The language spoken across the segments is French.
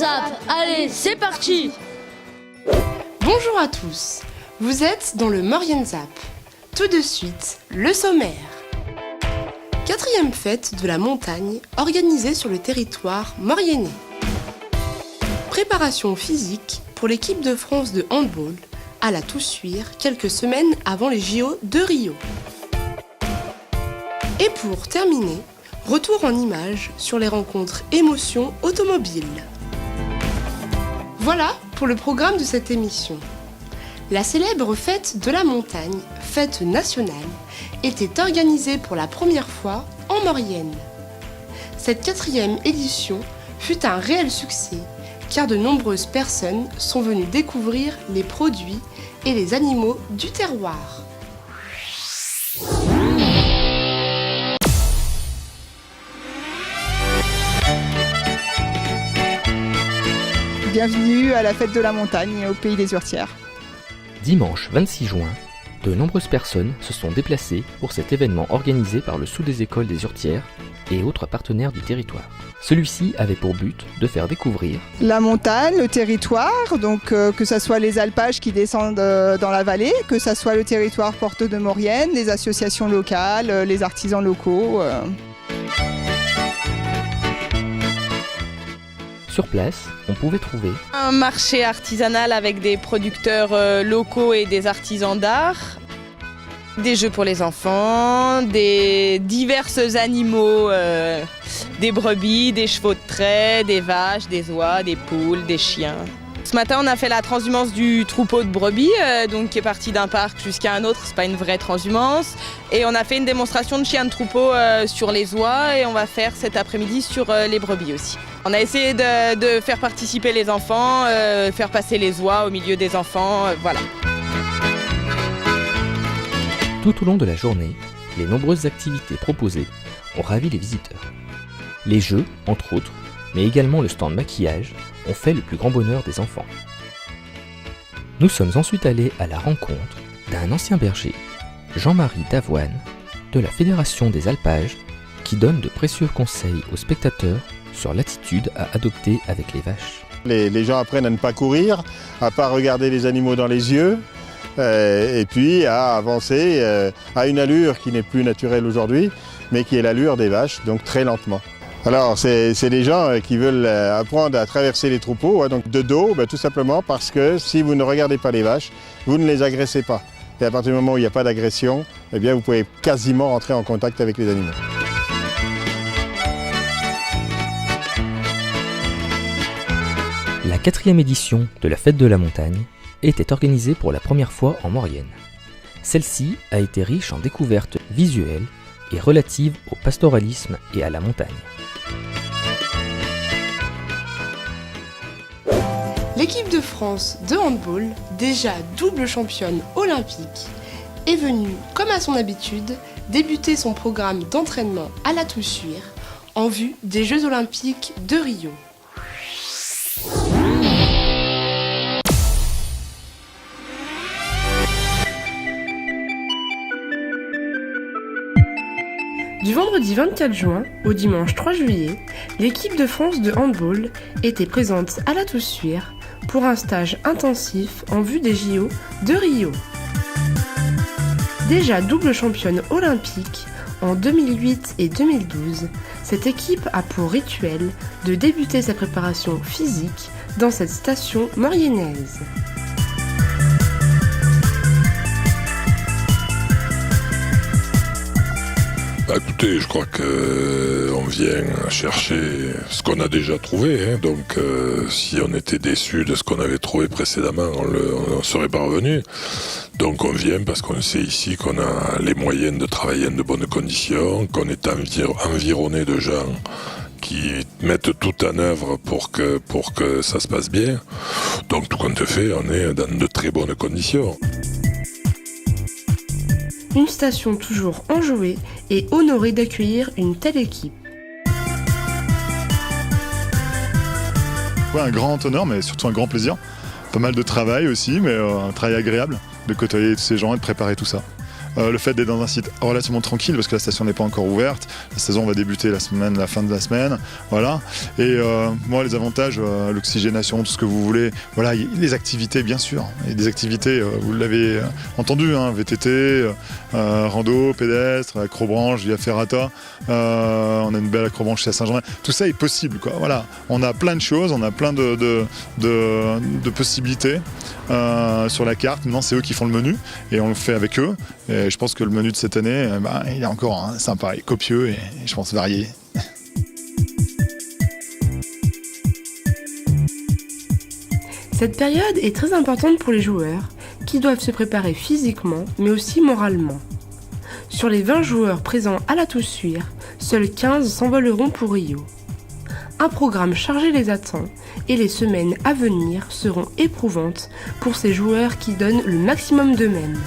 Zap. Allez, c'est parti. Bonjour à tous, vous êtes dans le Maurienne Zap. Tout de suite, le sommaire. 4e fête de la montagne organisée sur le territoire mauriennais. Préparation physique pour l'équipe de France de handball à la Toussuire quelques semaines avant les JO de Rio. Et pour terminer, retour en images sur les rencontres émotions automobiles. Voilà pour le programme de cette émission. La célèbre fête de la montagne, fête nationale, était organisée pour la première fois en Maurienne. Cette 4e édition fut un réel succès car de nombreuses personnes sont venues découvrir les produits et les animaux du terroir. Bienvenue à la fête de la montagne au pays des Hurtières. Dimanche 26 juin, de nombreuses personnes se sont déplacées pour cet événement organisé par le Sous des écoles des Hurtières et autres partenaires du territoire. Celui-ci avait pour but de faire découvrir la montagne, le territoire, donc que ce soit les alpages qui descendent dans la vallée, que ce soit le territoire Porte de Maurienne, les associations locales, les artisans locaux. Sur place, on pouvait trouver un marché artisanal avec des producteurs locaux et des artisans d'art, des jeux pour les enfants, des divers animaux, des brebis, des chevaux de trait, des vaches, des oies, des poules, des chiens. Ce matin, on a fait la transhumance du troupeau de brebis, donc qui est parti d'un parc jusqu'à un autre, c'est pas une vraie transhumance. Et on a fait une démonstration de chiens de troupeau sur les oies et on va faire cet après-midi sur les brebis aussi. On a essayé de faire participer les enfants, faire passer les oies au milieu des enfants, voilà. Tout au long de la journée, les nombreuses activités proposées ont ravi les visiteurs. Les jeux, entre autres, mais également le stand maquillage, ont fait le plus grand bonheur des enfants. Nous sommes ensuite allés à la rencontre d'un ancien berger, Jean-Marie Davoine, de la Fédération des Alpages, qui donne de précieux conseils aux spectateurs sur l'attitude à adopter avec les vaches. Les gens apprennent à ne pas courir, à ne pas regarder les animaux dans les yeux, et puis à avancer à une allure qui n'est plus naturelle aujourd'hui, mais qui est l'allure des vaches, donc très lentement. Alors c'est des gens qui veulent apprendre à traverser les troupeaux, donc de dos, tout simplement parce que si vous ne regardez pas les vaches, vous ne les agressez pas. Et à partir du moment où il n'y a pas d'agression, eh bien vous pouvez quasiment rentrer en contact avec les animaux. La 4e édition de la Fête de la Montagne était organisée pour la première fois en Maurienne. Celle-ci a été riche en découvertes visuelles et relatives au pastoralisme et à la montagne. L'équipe de France de handball, déjà double championne olympique, est venue, comme à son habitude, débuter son programme d'entraînement à la Toussuire en vue des Jeux olympiques de Rio. Du vendredi 24 juin au dimanche 3 juillet, l'équipe de France de handball était présente à la Toussuire pour un stage intensif en vue des JO de Rio. Déjà double championne olympique en 2008 et 2012, cette équipe a pour rituel de débuter sa préparation physique dans cette station mauriennaise. Écoutez, je crois qu'on vient chercher ce qu'on a déjà trouvé, donc si on était déçu de ce qu'on avait trouvé précédemment, on ne serait pas revenu. Donc on vient parce qu'on sait ici qu'on a les moyens de travailler dans de bonnes conditions, qu'on est environné de gens qui mettent tout en œuvre pour que ça se passe bien. Donc tout compte fait, on est dans de très bonnes conditions. Une station toujours enjouée et honorée d'accueillir une telle équipe. Ouais, un grand honneur, mais surtout un grand plaisir. Pas mal de travail aussi, mais un travail agréable de côtoyer tous ces gens et de préparer tout ça. le fait d'être dans un site relativement tranquille, parce que la station n'est pas encore ouverte. La saison va débuter la fin de la semaine. Voilà. Et moi, les avantages, l'oxygénation, tout ce que vous voulez. Voilà, les activités, bien sûr. Il y a des activités, vous l'avez entendu, hein, VTT, rando, pédestre, acrobranche, via Ferrata. On a une belle acrobranche chez Saint-Germain. Tout ça est possible, quoi. Voilà. On a plein de choses, on a plein de possibilités sur la carte. Maintenant, c'est eux qui font le menu et on le fait avec eux. Et je pense que le menu de cette année, il est encore sympa, et copieux et je pense varié. Cette période est très importante pour les joueurs qui doivent se préparer physiquement mais aussi moralement. Sur les 20 joueurs présents à la Toussuire, seuls 15 s'envoleront pour Rio. Un programme chargé les attend et les semaines à venir seront éprouvantes pour ces joueurs qui donnent le maximum d'eux-mêmes.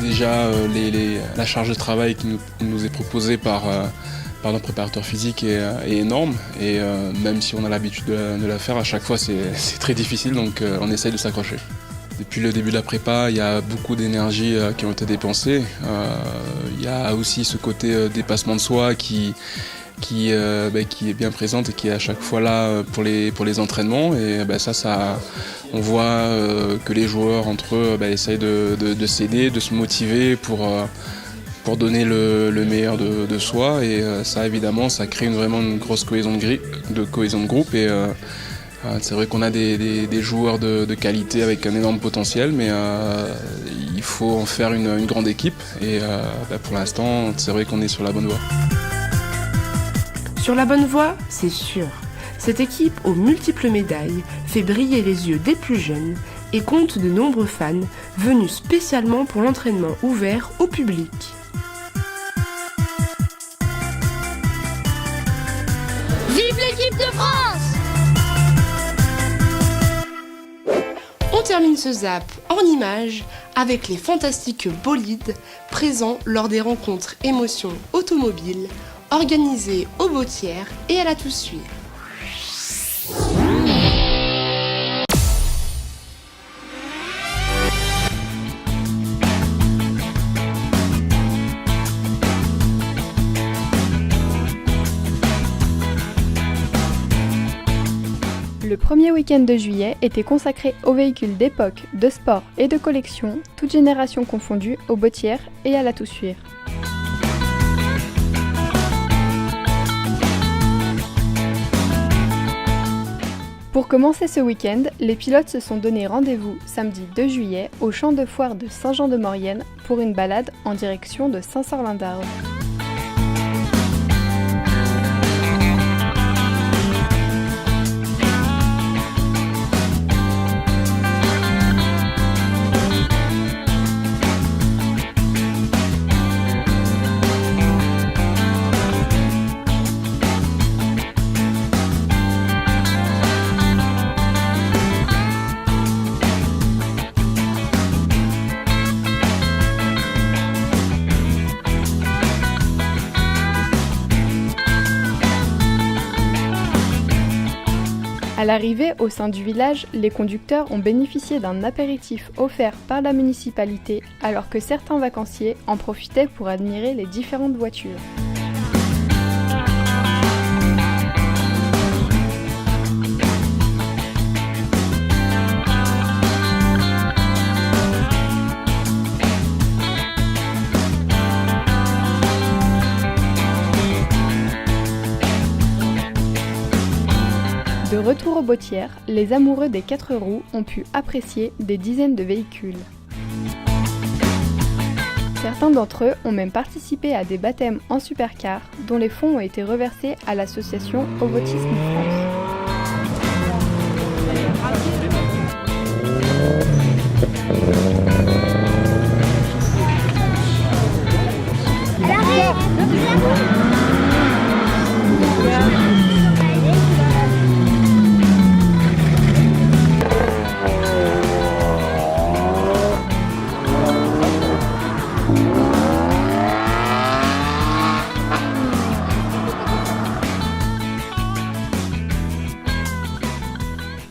Déjà, la charge de travail qui nous est proposée par notre préparateur physique est énorme et même si on a l'habitude de la faire, à chaque fois c'est très difficile, donc on essaye de s'accrocher. Depuis le début de la prépa, il y a beaucoup d'énergie qui ont été dépensées. Il y a aussi ce côté dépassement de soi qui est bien présente et qui est à chaque fois là pour les entraînements. Et ça on voit que les joueurs entre eux essayent de s'aider, de se motiver pour donner le meilleur de soi. Et ça, évidemment, ça crée vraiment une grosse cohésion de groupe. Et c'est vrai qu'on a des joueurs de qualité avec un énorme potentiel, mais il faut en faire une grande équipe. Et pour l'instant, c'est vrai qu'on est sur la bonne voie. Sur la bonne voie, c'est sûr. Cette équipe aux multiples médailles fait briller les yeux des plus jeunes et compte de nombreux fans venus spécialement pour l'entraînement ouvert au public. Vive l'équipe de France! On termine ce zap en images avec les fantastiques bolides présents lors des rencontres émotions automobiles organisées au Bautière et à la Toussuire. Le premier week-end de juillet était consacré aux véhicules d'époque, de sport et de collection, toutes générations confondues, au Bautière et à la Toussuire. Pour commencer ce week-end, les pilotes se sont donné rendez-vous samedi 2 juillet au champ de foire de Saint-Jean-de-Maurienne pour une balade en direction de Saint-Sorlin-d'Arles. À l'arrivée au sein du village, les conducteurs ont bénéficié d'un apéritif offert par la municipalité alors que certains vacanciers en profitaient pour admirer les différentes voitures. De retour au Bautière, les amoureux des 4 roues ont pu apprécier des dizaines de véhicules. Certains d'entre eux ont même participé à des baptêmes en supercar dont les fonds ont été reversés à l'association Ovotisme France.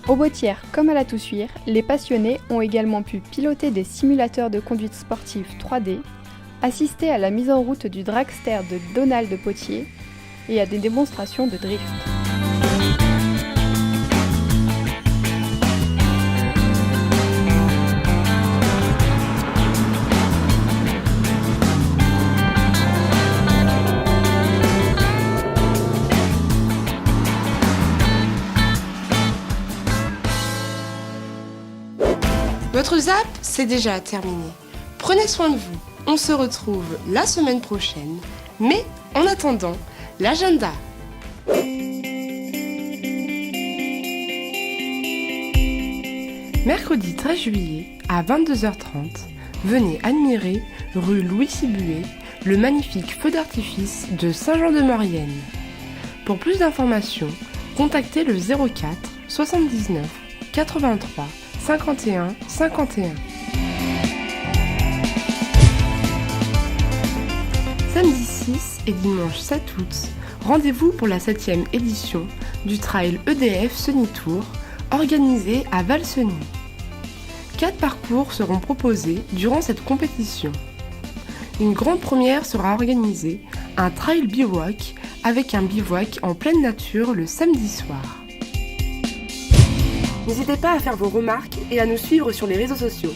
Au Bottière comme à la Toussuire, les passionnés ont également pu piloter des simulateurs de conduite sportive 3D, assister à la mise en route du dragster de Donald de Potier et à des démonstrations de drift. Votre ZAP, c'est déjà terminé. Prenez soin de vous. On se retrouve la semaine prochaine. Mais en attendant, l'agenda. Mercredi 13 juillet à 22h30, venez admirer, rue Louis Sibué, le magnifique feu d'artifice de Saint-Jean-de-Maurienne. Pour plus d'informations, contactez le 04 79 83 51 51. Samedi 6 et dimanche 7 août, rendez-vous pour la 7e édition du Trail EDF Seny Tour, organisé à Val-Seny. 4 parcours seront proposés durant cette compétition. Une grande première sera organisée, un trail bivouac avec un bivouac en pleine nature le samedi soir. N'hésitez pas à faire vos remarques et à nous suivre sur les réseaux sociaux.